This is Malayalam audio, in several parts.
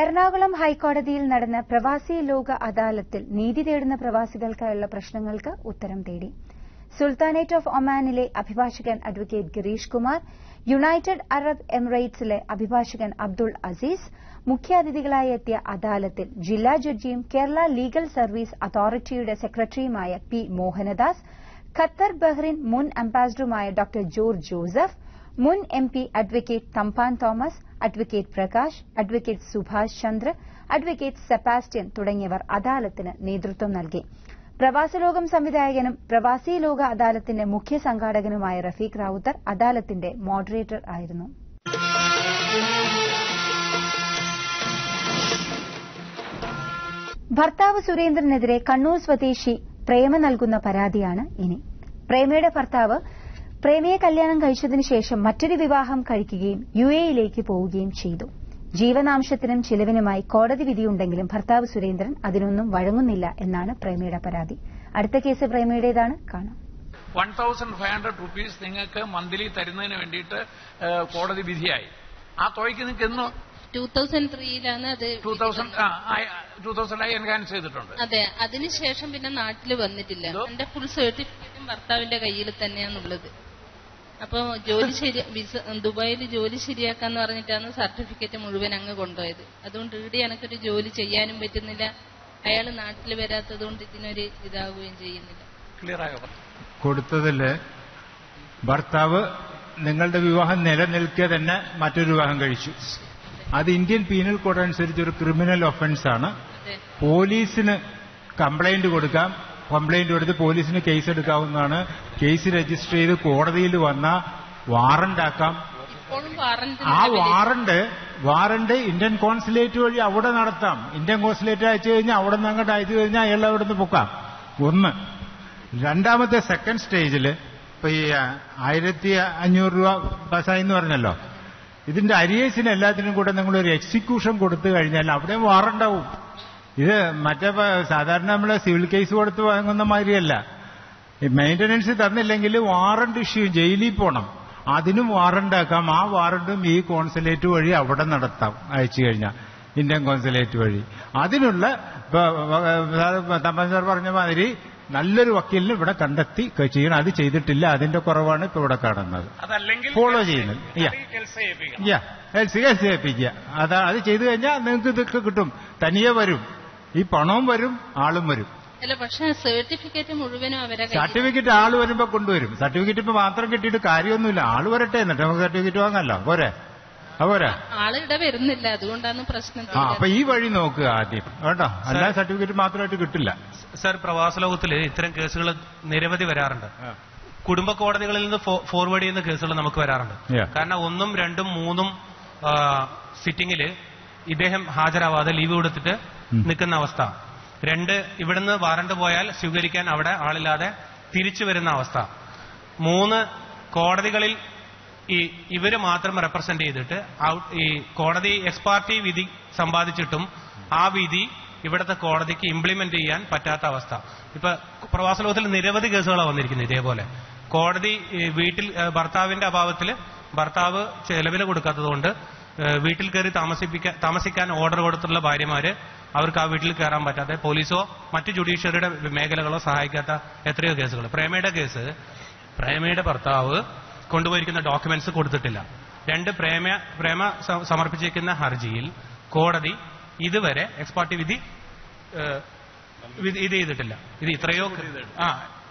എറണാകുളം ഹൈക്കോടതിയിൽ നടന്ന പ്രവാസി ലോക അദാലത്തിൽ നീതി തേടുന്ന പ്രവാസികൾക്കായുള്ള പ്രശ്നങ്ങൾക്ക് ഉത്തരം തേടി. സുൽത്താനേറ്റ് ഓഫ് ഒമാനിലെ അഭിഭാഷകൻ advocate Girish Kumar, United Arab എമിറേറ്റ്സിലെ അഭിഭാഷകൻ അബ്ദുൾ അസീസ് മുഖ്യാതിഥികളായി എത്തിയ അദാലത്തിൽ ജില്ലാ ജഡ്ജിയും കേരള ലീഗൽ സർവീസ് അതോറിറ്റിയുടെ സെക്രട്ടറിയുമായ പി മോഹനദാസ്, ഖത്തർ ബഹ്റിൻ മുൻ അംബാസഡറുമായ ഡോക്ടർ ജോർജ് ജോസഫ്, മുൻ MP advocate Thampan Thomas, advocate Prakash, advocate Subhash Chandra, advocate Sebastian തുടങ്ങിയവർ അദാലത്തിന് നേതൃത്വം നൽകി. പ്രവാസലോകം സംവിധായകനും പ്രവാസി ലോക അദാലത്തിന്റെ മുഖ്യ സംഘാടകനുമായ റഫീഖ് റാവുത്തർ അദാലത്തിന്റെ മോഡറേറ്റർ ആയിരുന്നു. ഭർത്താവ് സുരേന്ദ്രനെതിരെ കണ്ണൂർ സ്വദേശി പ്രേമ നൽകുന്ന പരാതിയാണ് ഇനി. പ്രേമയുടെ ഭർത്താവ് പ്രേമയെ കല്യാണം കഴിച്ചതിനു ശേഷം മറ്റൊരു വിവാഹം കഴിക്കുകയും യുഎഇയിലേക്ക് പോവുകയും ചെയ്തു. ജീവനാംശത്തിനും ചിലവിനുമായി കോടതി വിധിയുണ്ടെങ്കിലും ഭർത്താവ് സുരേന്ദ്രൻ അതിനൊന്നും വഴങ്ങുന്നില്ല എന്നാണ് പ്രേമയുടെ പരാതി. അടുത്ത കേസ് പ്രേമയുടേതാണ്, കാണാം. 1500 rupees നിങ്ങൾക്ക് മന്ത്ലി തരുന്നതിന് വേണ്ടിയിട്ട് കോടതി വിധിയായി. ആ തുകയ്ക്ക് നിങ്ങൾക്ക് എന്ന് 2003 അത് 2000 എൻഹാൻസ് ചെയ്തിട്ടുണ്ട്. അതെ, അതിനുശേഷം പിന്നെ നാട്ടിൽ വന്നിട്ടില്ല. എന്റെ ഫുൾ സർട്ടിഫിക്കറ്റും ഭർത്താവിന്റെ കയ്യിൽ തന്നെയാണുള്ളത്. അപ്പൊ ദുബായിൽ ജോലി ശരിയാക്കാന്ന് പറഞ്ഞിട്ടാണ് സർട്ടിഫിക്കറ്റ് മുഴുവൻ അങ്ങ് കൊണ്ടുപോയത്. അതുകൊണ്ട് ഇവിടെ എനിക്കൊരു ജോലി ചെയ്യാനും പറ്റുന്നില്ല. അയാൾ നാട്ടിൽ വരാത്തത് കൊണ്ട് ഇതിനൊരു ഇതാവുകയും ചെയ്യുന്നില്ല. ക്ലിയർ ആയോ? കൊടുത്തതില് ഭർത്താവ് നിങ്ങളുടെ വിവാഹം നിലനിൽക്കെ തന്നെ മറ്റൊരു വിവാഹം കഴിച്ചു. അത് ഇന്ത്യൻ പീനൽ കോഡ് അനുസരിച്ച് ഒരു ക്രിമിനൽ ഒഫൻസ് ആണ്. പോലീസിന് കംപ്ലൈന്റ് കൊടുക്കാം. കംപ്ലൈന്റ് കൊടുത്ത് പോലീസിന് കേസ് എടുക്കാവുന്നതാണ്. കേസ് രജിസ്റ്റർ ചെയ്ത് കോടതിയിൽ വന്ന വാറന്റ് ആക്കാം. ആ വാറന്റ് ഇന്ത്യൻ കോൺസുലേറ്റ് വഴി അവിടെ നടത്താം. ഇന്ത്യൻ കോൺസുലേറ്റ് അയച്ചു കഴിഞ്ഞാൽ അവിടെ നിന്ന് അങ്ങോട്ട് അയച്ചു കഴിഞ്ഞാൽ അയാൾ അവിടെ നിന്ന് പൊക്കാം. ഒന്ന്. രണ്ടാമത്തെ സെക്കൻഡ് സ്റ്റേജില് ഇപ്പൊ ഈ 1500 രൂപ പാസ്സായി എന്ന് പറഞ്ഞല്ലോ, ഇതിന്റെ അരിയേഴ്സിന് എല്ലാത്തിനും കൂടെ നിങ്ങളൊരു എക്സിക്യൂഷൻ കൊടുത്തു കഴിഞ്ഞാൽ അവിടെ വാറണ്ടാവും. ഇത് മറ്റേ സാധാരണ നമ്മള് സിവിൽ കേസ് കൊടുത്ത് വാങ്ങുന്ന മാതിരിയല്ല. മെയിന്റനൻസ് തന്നില്ലെങ്കിൽ വാറണ്ട് ഇഷ്യൂ, ജയിലിൽ പോണം. അതിനും വാറണ്ടാക്കാം. ആ വാറണ്ടും ഈ കോൺസുലേറ്റ് വഴി അവിടെ നടത്താം അയച്ചു കഴിഞ്ഞാൽ, ഇന്ത്യൻ കോൺസുലേറ്റ് വഴി. അതിനുള്ള തമ്പൻ സാർ പറഞ്ഞ മാതിരി നല്ലൊരു വക്കീലിന് ഇവിടെ കണ്ടെത്തി ചെയ്യണം. അത് ചെയ്തിട്ടില്ല. അതിന്റെ കുറവാണ് ഇപ്പൊ ഇവിടെ കാണുന്നത്. ഫോളോ ചെയ്യുന്നത് ഏൽപ്പിക്കുക. അത് ചെയ്തു കഴിഞ്ഞാൽ നിങ്ങൾക്ക് ഇതൊക്കെ കിട്ടും. തനിയെ വരും, ഈ പണവും വരും, ആളും വരും. പക്ഷേ സർട്ടിഫിക്കറ്റ് മുഴുവനും സർട്ടിഫിക്കറ്റ് ആള് വരുമ്പോ കൊണ്ടുവരും. സർട്ടിഫിക്കറ്റ് ഇപ്പൊ മാത്രം കിട്ടിയിട്ട് കാര്യമൊന്നുമില്ല. ആള് വരട്ടെ, എന്നിട്ട് നമുക്ക് സർട്ടിഫിക്കറ്റ് വാങ്ങാമല്ലോ. പോരെ? അതുപോലെ ആളിവിടെ വരുന്നില്ല, അതുകൊണ്ടാണ് പ്രശ്നം. അപ്പൊ ഈ വഴി നോക്കുക ആദ്യം കേട്ടോ, അല്ലാതെ സർട്ടിഫിക്കറ്റ് മാത്രമായിട്ട് കിട്ടില്ല. സർ, പ്രവാസ ലോകത്തിൽ ഇത്തരം കേസുകൾ നിരവധി വരാറുണ്ട്. കുടുംബ കോടതികളിൽ നിന്ന് ഫോർവേഡ് ചെയ്യുന്ന കേസുകൾ നമുക്ക് വരാറുണ്ട്. കാരണം 1, 2, 3 സിറ്റിംഗില് ഇദ്ദേഹം ഹാജരാവാതെ ലീവ് കൊടുത്തിട്ട് നിൽക്കുന്ന അവസ്ഥ. 2, ഇവിടുന്ന് വാറണ്ട് പോയാൽ സ്വീകരിക്കാൻ അവിടെ ആളില്ലാതെ തിരിച്ചു വരുന്ന അവസ്ഥ. 3, കോടതികളിൽ ഇവര് മാത്രം റെപ്രസെന്റ് ചെയ്തിട്ട് ഈ കോടതി എക്സ്പാർട്ടി വിധി സമ്പാദിച്ചിട്ടും ആ വിധി ഇവിടുത്തെ കോടതിക്ക് ഇംപ്ലിമെന്റ് ചെയ്യാൻ പറ്റാത്ത അവസ്ഥ. ഇപ്പൊ പ്രവാസ ലോകത്തിൽ നിരവധി കേസുകളാണ് വന്നിരിക്കുന്നത് ഇതേപോലെ. കോടതി വീട്ടിൽ ഭർത്താവിന്റെ അഭാവത്തിൽ ഭർത്താവ് ചെലവിന് കൊടുക്കാത്തതുകൊണ്ട് വീട്ടിൽ കയറി താമസിക്കാൻ ഓർഡർ കൊടുത്തുള്ള ഭാര്യമാര് അവർക്ക് ആ വീട്ടിൽ കയറാൻ പറ്റാതെ പോലീസോ മറ്റു ജുഡീഷ്യറിയുടെ മേഖലകളോ സഹായിക്കാത്ത എത്രയോ കേസുകൾ. പ്രേമയുടെ കേസ്, പ്രേമയുടെ ഭർത്താവ് കൊണ്ടുപോയിരിക്കുന്ന ഡോക്യുമെന്റ്സ് കൊടുത്തിട്ടില്ല. 2, പ്രേമ സമർപ്പിച്ചിരിക്കുന്ന ഹർജിയിൽ കോടതി ഇതുവരെ എക്സ്പാർട്ടി വിധി ഇത് ചെയ്തിട്ടില്ല. ഇത് ഇത്രയോ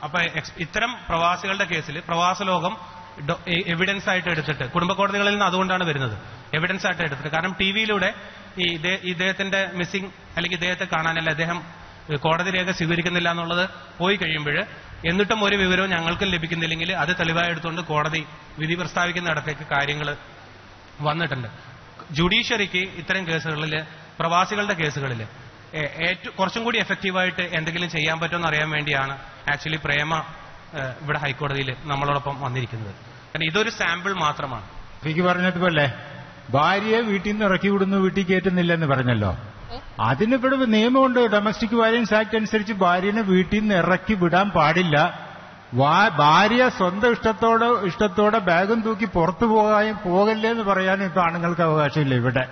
അപ്പൊ ഇത്തരം പ്രവാസികളുടെ കേസിൽ പ്രവാസ ലോകം എവിഡൻസ് ആയിട്ട് എടുത്തിട്ട്, കുടുംബ കോടതികളിൽ നിന്ന് അതുകൊണ്ടാണ് വരുന്നത്, എവിഡൻസ് ആയിട്ട് എടുത്തിട്ട്. കാരണം ടിവിയിലൂടെ ഇദ്ദേഹത്തിന്റെ മിസ്സിംഗ് അല്ലെങ്കിൽ ഇദ്ദേഹത്തെ കാണാനല്ല, അദ്ദേഹം കോടതി രേഖ സ്വീകരിക്കുന്നില്ല എന്നുള്ളത് പോയി കഴിയുമ്പോൾ എന്നിട്ടും ഒരു വിവരവും ഞങ്ങൾക്കും ലഭിക്കുന്നില്ലെങ്കിൽ അത് തെളിവായി എടുത്തുകൊണ്ട് കോടതി വിധി പ്രസ്താവിക്കുന്നിടത്തേക്ക് കാര്യങ്ങൾ വന്നിട്ടുണ്ട്. ജുഡീഷ്യറിക്ക് ഇത്തരം കേസുകളിൽ, പ്രവാസികളുടെ കേസുകളിൽ കുറച്ചും കൂടി എഫക്റ്റീവായിട്ട് എന്തെങ്കിലും ചെയ്യാൻ പറ്റുമെന്ന് അറിയാൻ വേണ്ടിയാണ് ആക്ച്വലി പ്രേമ ഇവിടെ ഹൈക്കോടതിയിൽ നമ്മളോടൊപ്പം വന്നിരിക്കുന്നത്. കാരണം ഇതൊരു സാമ്പിൾ മാത്രമാണ്. എനിക്ക് പറഞ്ഞതുപോലെ ഭാര്യയെ വീട്ടിൽ നിന്ന് ഇറക്കി വിടുന്നു, വീട്ടിൽ കയറ്റുന്നില്ലെന്ന് പറഞ്ഞല്ലോ. അതിനിവിടെ നിയമമുണ്ട്. ഡൊമസ്റ്റിക് വയലൻസ് ആക്ട് അനുസരിച്ച് ഭാര്യനെ വീട്ടിൽ നിന്ന് ഇറക്കി വിടാൻ പാടില്ല. ഭാര്യ സ്വന്തം ഇഷ്ടത്തോടെ ബാഗും തൂക്കി പുറത്തു പോകല്ലേ എന്ന് പറയാനും ഇപ്പൊ ആണുങ്ങൾക്ക് അവകാശമില്ല ഇവിടെ.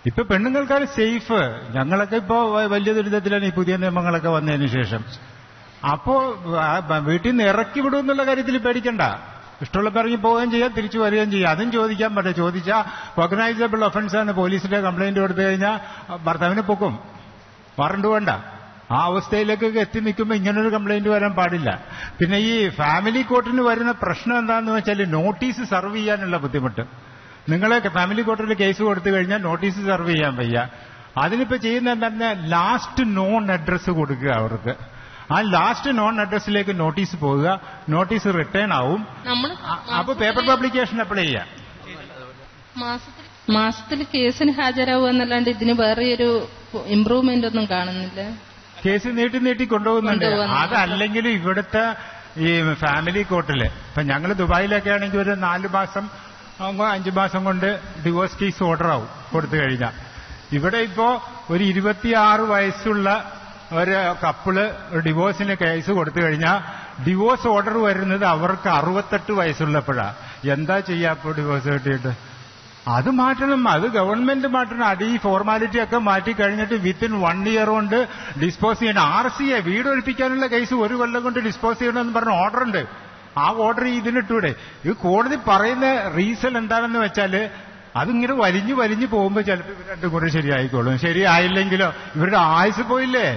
ഇപ്പൊ പെണ്ണുങ്ങൾക്കാണ് സേഫ്. ഞങ്ങളൊക്കെ ഇപ്പോ വലിയ ദുരിതത്തിലാണ് ഈ പുതിയ നിയമങ്ങളൊക്കെ വന്നതിന് ശേഷം. അപ്പോ വീട്ടിൽ നിന്ന് ഇറക്കി വിടും എന്നുള്ള കാര്യത്തിൽ പേടിക്കണ്ട. ഇഷ്ടമുള്ള പറഞ്ഞ് പോവുകയും ചെയ്യാം, തിരിച്ചു വരികയും ചെയ്യാം. അതും ചോദിക്കാൻ പറ്റും. ചോദിച്ചാൽ ഓർഗനൈസബിൾ ഒഫൻസാണ്. പോലീസിന്റെ കംപ്ലൈന്റ് കൊടുത്തു കഴിഞ്ഞാൽ ഭർത്താവിനെ പൊക്കും, വാറണ്ട് വേണ്ട. ആ അവസ്ഥയിലേക്കൊക്കെ എത്തി നിൽക്കുമ്പോൾ ഇങ്ങനൊരു കംപ്ലൈന്റ് വരാൻ പാടില്ല. പിന്നെ ഈ ഫാമിലി കോർട്ടിന് വരുന്ന പ്രശ്നം എന്താണെന്ന് വെച്ചാൽ നോട്ടീസ് സർവ് ചെയ്യാനുള്ള ബുദ്ധിമുട്ട്. നിങ്ങളെ ഫാമിലി കോർട്ടിൽ കേസ് കൊടുത്തു കഴിഞ്ഞാൽ നോട്ടീസ് സർവ് ചെയ്യാൻ വയ്യ. അതിനിപ്പോ ചെയ്യുന്ന എന്താ, ലാസ്റ്റ് നോൺ അഡ്രസ് കൊടുക്കുക അവർക്ക്. ആ ലാസ്റ്റ് നോൺ അഡ്രസ്സിലേക്ക് നോട്ടീസ് പോവുക, നോട്ടീസ് റിട്ടേൺ ആവും. അപ്പൊ പേപ്പർ പബ്ലിക്കേഷൻ അപ്ലൈ ചെയ്യാം. മാസത്തിൽ കേസിന് ഹാജരാവുക എന്നല്ലാണ്ട് ഇതിന് വേറെ ഒരു ഇംപ്രൂവ്മെന്റ് ഒന്നും കാണുന്നില്ല. കേസ് നീട്ടി കൊണ്ടുപോകുന്നുണ്ട്. അതല്ലെങ്കിലും ഇവിടുത്തെ ഈ ഫാമിലി കോർട്ടില് ഇപ്പൊ ഞങ്ങൾ ദുബായിലൊക്കെ ആണെങ്കിൽ ഒരു 4 മാസം 5 മാസം കൊണ്ട് ഡിവോഴ്സ് കേസ് ഓർഡർ ആവും കൊടുത്തു കഴിഞ്ഞാൽ. ഇവിടെ ഇപ്പോ ഒരു 26 വയസ്സുള്ള ഒരു കപ്പിള് ഡിവോഴ്സിന് കേസ് കൊടുത്തു കഴിഞ്ഞാൽ ഡിവോഴ്സ് ഓർഡർ വരുന്നത് അവർക്ക് 68 വയസ്സുള്ളപ്പോഴാ. എന്താ ചെയ്യാ ഇപ്പോ ഡിവോഴ്സ് കിട്ടിയിട്ട്? അത് മാറ്റണം, അത് ഗവൺമെന്റ് മാറ്റണം. അത് ഈ ഫോർമാലിറ്റി ഒക്കെ മാറ്റി കഴിഞ്ഞിട്ട് വിത്തിൻ 1 ഇയർ കൊണ്ട് ഡിസ്പോസ് ചെയ്യണം. RCA വീട് ഒഴിപ്പിക്കാനുള്ള കേസ് 1 കൊല്ലം കൊണ്ട് ഡിസ്പോസ് ചെയ്യണമെന്ന് പറഞ്ഞ ഓർഡർ ഉണ്ട്. ആ ഓർഡർ ഇതിനിട്ടൂടെ? ഇത് കോടതി പറയുന്ന റീസൺ എന്താണെന്ന് വെച്ചാല് അതിങ്ങനെ വലിഞ്ഞു പോകുമ്പോ ചിലപ്പോൾ ഇവർ രണ്ടും കൂടെ ശരിയായിക്കോളും. ശരിയായില്ലെങ്കിലോ ഇവരുടെ ആയുസ് പോയില്ലേ?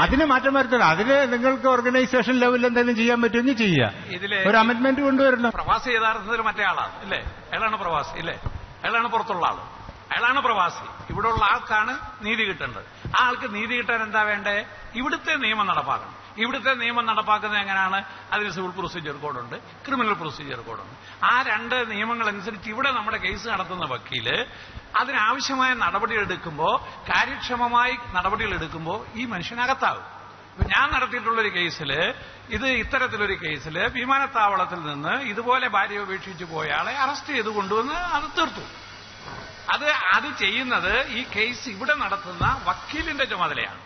അതിന് മാറ്റം വരുത്തണം. അതിന് നിങ്ങൾക്ക് ഓർഗനൈസേഷൻ ലെവലിൽ എന്തെങ്കിലും ചെയ്യാൻ പറ്റുമെങ്കിൽ ചെയ്യാം. ഒരു അമെന്റ്മെന്റ് കൊണ്ടുവരണം. പ്രവാസി യഥാർത്ഥത്തിൽ മറ്റേ ആളാണ് ഇല്ലേ? അയാളാണ് പ്രവാസി ഇല്ലേ? അയാളാണ് പുറത്തുള്ള ആള്, അയാളാണ് പ്രവാസി. ഇവിടെ ഉള്ള ആൾക്കാണ് നീതി കിട്ടേണ്ടത്. ആ ആൾക്ക് നീതി കിട്ടാൻ എന്താ വേണ്ടേ? ഇവിടുത്തെ നിയമം നടപ്പാക്കണം. ഇവിടുത്തെ നിയമം നടപ്പാക്കുന്നത് എങ്ങനെയാണ്? അതിന് സിവിൽ പ്രൊസീജിയർ കോഡുണ്ട്, ക്രിമിനൽ പ്രൊസീജിയർ കോഡുണ്ട്. ആ 2 നിയമങ്ങൾ അനുസരിച്ച് ഇവിടെ നമ്മുടെ കേസ് നടത്തുന്ന വക്കീല് അതിനാവശ്യമായ നടപടികളെടുക്കുമ്പോൾ, കാര്യക്ഷമമായി നടപടികളെടുക്കുമ്പോൾ ഈ മനുഷ്യനകത്താകും. ഞാൻ നടത്തിയിട്ടുള്ളൊരു കേസില്, ഇത്തരത്തിലൊരു കേസില് വിമാനത്താവളത്തിൽ നിന്ന് ഇതുപോലെ ഭാര്യ ഉപേക്ഷിച്ചു പോയ ആളെ അറസ്റ്റ് ചെയ്ത് കൊണ്ടുവന്ന് അത് തീർത്തു. അത് ചെയ്യുന്നത് ഈ കേസ് ഇവിടെ നടത്തുന്ന വക്കീലിന്റെ ചുമതലയാണ്.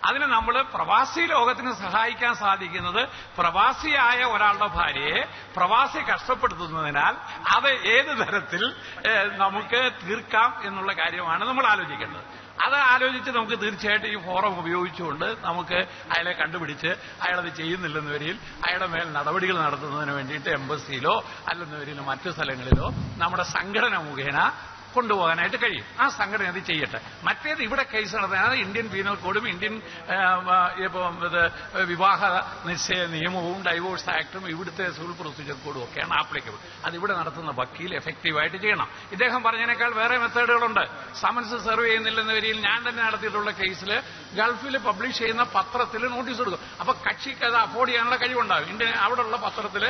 അതിന് നമ്മൾ പ്രവാസി ലോകത്തിന് സഹായിക്കാൻ സാധിക്കുന്നത് പ്രവാസിയായ ഒരാളുടെ ഭാര്യയെ പ്രവാസി കഷ്ടപ്പെടുത്തുന്നതിനാൽ അത് ഏത് തരത്തിൽ നമുക്ക് തീർക്കാം എന്നുള്ള കാര്യമാണ് നമ്മൾ ആലോചിക്കേണ്ടത്. അത് ആലോചിച്ച് നമുക്ക് തീർച്ചയായിട്ടും ഈ ഫോറം ഉപയോഗിച്ചുകൊണ്ട് നമുക്ക് അയാളെ കണ്ടുപിടിച്ച് അയാളത് ചെയ്യുന്നില്ലെന്ന് വരിയിൽ അയാളുടെ മേൽ നടപടികൾ നടത്തുന്നതിന് വേണ്ടിയിട്ട് എംബസിയിലോ അല്ലെന്ന് വരിയിൽ മറ്റു സ്ഥലങ്ങളിലോ നമ്മുടെ സംഘടന മുഖേന കൊണ്ടുപോകാനായിട്ട് കഴിയും. ആ സംഘടന അത് ചെയ്യട്ടെ. മറ്റേത് ഇവിടെ കേസ് നടത്താൻ ഇന്ത്യൻ പീനൽ കോഡും ഇന്ത്യൻ വിവാഹ നിശ്ചയ നിയമവും ഡൈവോഴ്സ് ആക്ടും ഇവിടുത്തെ സിവിൽ പ്രൊസീജിയർ കോഡും ഒക്കെയാണ് ആപ്ലിക്കബിൾ. അതിവിടെ നടത്തുന്ന വക്കീൽ എഫക്റ്റീവായിട്ട് ചെയ്യണം. ഇദ്ദേഹം പറഞ്ഞതിനേക്കാൾ വേറെ മെത്തേഡുകളുണ്ട്. സമൻസ് സെർവ് ചെയ്യുന്നില്ലെന്ന വരിയിൽ ഞാൻ തന്നെ നടത്തിയിട്ടുള്ള കേസിൽ ഗൾഫിൽ പബ്ലിഷ് ചെയ്യുന്ന പത്രത്തിൽ നോട്ടീസ് കൊടുക്കും. അപ്പൊ കക്ഷിക്ക് അത് അഫോർഡ് ചെയ്യാനുള്ള കഴിവുണ്ടാകും. അവിടെയുള്ള പത്രത്തിൽ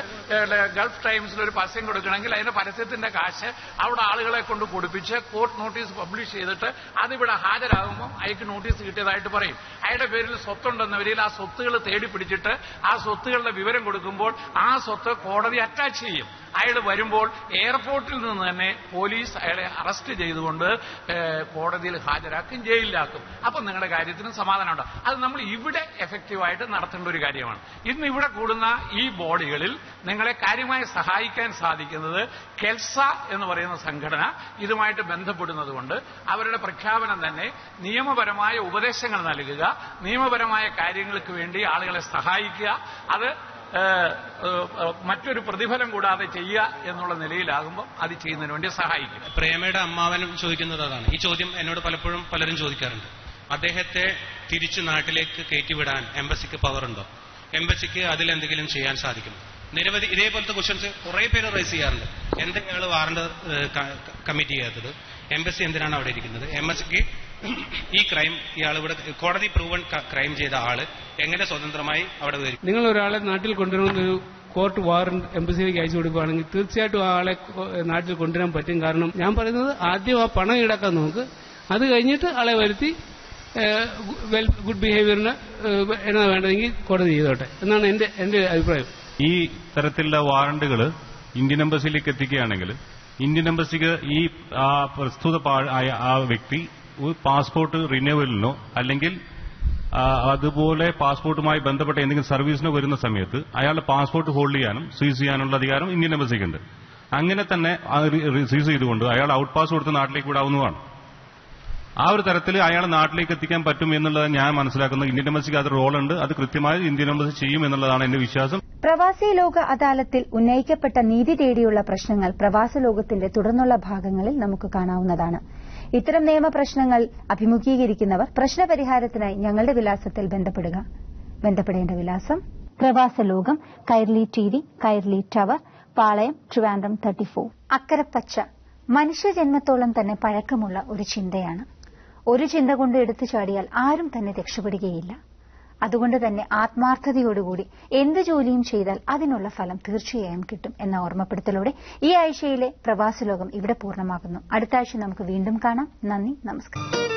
ഗൾഫ് ടൈംസിൽ ഒരു പരസ്യം കൊടുക്കണമെങ്കിൽ അതിന്റെ പരസ്യത്തിന്റെ കാശ് അവിടെ ആളുകളെ കൊണ്ട് കൊടുപ്പിച്ച് കോർട്ട് നോട്ടീസ് പബ്ലിഷ് ചെയ്തിട്ട് അതിവിടെ ഹാജരാകുമ്പോൾ അയാൾക്ക് നോട്ടീസ് കിട്ടിയതായിട്ട് പറയും. അയാളുടെ പേരിൽ സ്വത്തുണ്ടെന്നവരിൽ ആ സ്വത്തുകൾ തേടി പിടിച്ചിട്ട് ആ സ്വത്തുകളുടെ വിവരം കൊടുക്കുമ്പോൾ ആ സ്വത്ത് കോടതി അറ്റാച്ച് ചെയ്യും. അയാൾ വരുമ്പോൾ എയർപോർട്ടിൽ നിന്ന് തന്നെ പോലീസ് അയാളെ അറസ്റ്റ് ചെയ്തുകൊണ്ട് കോടതിയിൽ ഹാജരാക്കും, ജയിലിലാക്കും. അപ്പം നിങ്ങളുടെ കാര്യത്തിന് സമാധാനമുണ്ട്. അത് നമ്മൾ ഇവിടെ എഫക്റ്റീവായിട്ട് നടത്തേണ്ട ഒരു കാര്യമാണ്. ഇന്ന് ഇവിടെ കൂടുന്ന ഈ ബോഡികളിൽ നിങ്ങളെ കാര്യമായി സഹായിക്കാൻ സാധിക്കുന്നത് കെൽസ എന്ന് പറയുന്ന സംഘടന ഇതുമായിട്ട് ബന്ധപ്പെടുന്നതുകൊണ്ട് അവരുടെ പ്രഖ്യാപനം തന്നെ നിയമപരമായ ഉപദേശങ്ങൾ നൽകുക, നിയമപരമായ കാര്യങ്ങൾക്ക് വേണ്ടി ആളുകളെ സഹായിക്കുക, അത് മറ്റൊരു പ്രതിഫലം കൂടാതെ ചെയ്യുക എന്നുള്ള നിലയിലാകുമ്പോൾ അത് ചെയ്യുന്നതിന് വേണ്ടി സഹായിക്കും. പ്രേമയുടെ അമ്മാവനും ചോദിക്കുന്നത് അതാണ്. ഈ ചോദ്യം എന്നോട് പലപ്പോഴും പലരും ചോദിക്കാറുണ്ട്. അദ്ദേഹത്തെ തിരിച്ചു നാട്ടിലേക്ക് കയറ്റിവിടാൻ എംബസിക്ക് പവറുണ്ടോ? എംബസിക്ക് അതിലെന്തെങ്കിലും ചെയ്യാൻ സാധിക്കും? നിരവധി ഇതേപോലത്തെ ക്വസ്റ്റ്യൻസ് കുറെ പേര് റേസ് ചെയ്യാറുണ്ട്. എന്തെങ്കിലും വാറണ്ട് കമ്മിറ്റ് ചെയ്യാത്തത്? എംബസി എന്തിനാണ് അവിടെ ഇരിക്കുന്നത്? എംബസിക്ക് ഈ ക്രൈം ഇയാൾ ഇവിടെ കോടതി പ്രൂവൺ ക്രൈം ചെയ്ത ആള് എങ്ങനെ സ്വതന്ത്രമായി അവിടെ വരും? നിങ്ങൾ ഒരാളെ നാട്ടിൽ കൊണ്ടുവരുന്നൊരു കോർട്ട് വാറണ്ട് എംബസിയിലേക്ക് അയച്ചു കൊടുക്കുകയാണെങ്കിൽ തീർച്ചയായിട്ടും ആ ആളെ നാട്ടിൽ കൊണ്ടുവരാൻ പറ്റും. കാരണം ഞാൻ പറയുന്നത് ആദ്യം ആ പണം ഈടാക്കാൻ നോക്ക്, അത് കഴിഞ്ഞിട്ട് ആളെ വരുത്തി ഗുഡ് ബിഹേവിയറിന് എന്നാ വേണ്ടതെങ്കിൽ കോടതി ചെയ്തോട്ടെ എന്നാണ് എന്റെ അഭിപ്രായം. ഈ തരത്തിലുള്ള വാറണ്ടുകൾ ഇന്ത്യൻ എംബസിയിലേക്ക് എത്തിക്കുകയാണെങ്കിൽ ഇന്ത്യൻ എംബസിക്ക് ഈ പ്രസ്തുത ആ വ്യക്തി പാസ്പോർട്ട് റിന്യൂവലിനോ അല്ലെങ്കിൽ അതുപോലെ പാസ്പോർട്ടുമായി ബന്ധപ്പെട്ട എന്തെങ്കിലും സർവീസിനോ വരുന്ന സമയത്ത് അയാളുടെ പാസ്പോർട്ട് ഹോൾഡ് ചെയ്യാനും സീസ് ചെയ്യാനുള്ള അധികാരം ഇന്ത്യൻ എംബസിക്കുണ്ട്. അങ്ങനെ തന്നെ സീസ് ചെയ്തുകൊണ്ട് അയാൾ ഔട്ട് പാസ് കൊടുത്ത് നാട്ടിലേക്ക് വിടാവുന്നതാണ്. ആ ഒരു തരത്തിൽ അയാളെ നാട്ടിലേക്ക് എത്തിക്കാൻ പറ്റും എന്നുള്ളത് ഞാൻ മനസ്സിലാക്കുന്നത്. ഇന്ത്യൻ എംബസിക്ക് അത് റോളുണ്ട്. അത് കൃത്യമായി ഇന്ത്യൻ എംബസി ചെയ്യും എന്നുള്ളതാണ് എന്റെ വിശ്വാസം. പ്രവാസി ലോക അദാലത്തിൽ ഉന്നയിക്കപ്പെട്ട നീതി തേടിയുള്ള പ്രശ്നങ്ങൾ പ്രവാസ ലോകത്തിന്റെ തുടർന്നുള്ള ഭാഗങ്ങളിൽ നമുക്ക് കാണാവുന്നതാണ്. ഇത്തരം നിയമപ്രശ്നങ്ങൾ അഭിമുഖീകരിക്കുന്നവർ പ്രശ്നപരിഹാരത്തിനായി ഞങ്ങളുടെ വിലാസത്തിൽ ബന്ധപ്പെടേണ്ട വിലാസം പ്രവാസ ലോകം, കൈർലി TV, കൈർലി ടവർ, പാളയം, ട്രിവാൻഡ്രം 34. അക്കരപ്പച്ച മനുഷ്യജന്മത്തോളം തന്നെ പഴക്കമുള്ള ഒരു ചിന്തയാണ്. ഒരു ചിന്ത കൊണ്ട് എടുത്തു ചാടിയാൽ ആരും തന്നെ രക്ഷപ്പെടുകയില്ല. അതുകൊണ്ട് തന്നെ ആത്മാർത്ഥതയോടുകൂടി എന്ത് ജോലിയും ചെയ്താൽ അതിനുള്ള ഫലം തീർച്ചയായും കിട്ടും എന്ന ഓർമ്മപ്പെടുത്തലോടെ ഈ ആഴ്ചയിലെ പ്രവാസ ലോകം ഇവിടെ പൂർണ്ണമാകുന്നു. അടുത്ത ആഴ്ച നമുക്ക് വീണ്ടും കാണാം. നന്ദി, നമസ്കാരം.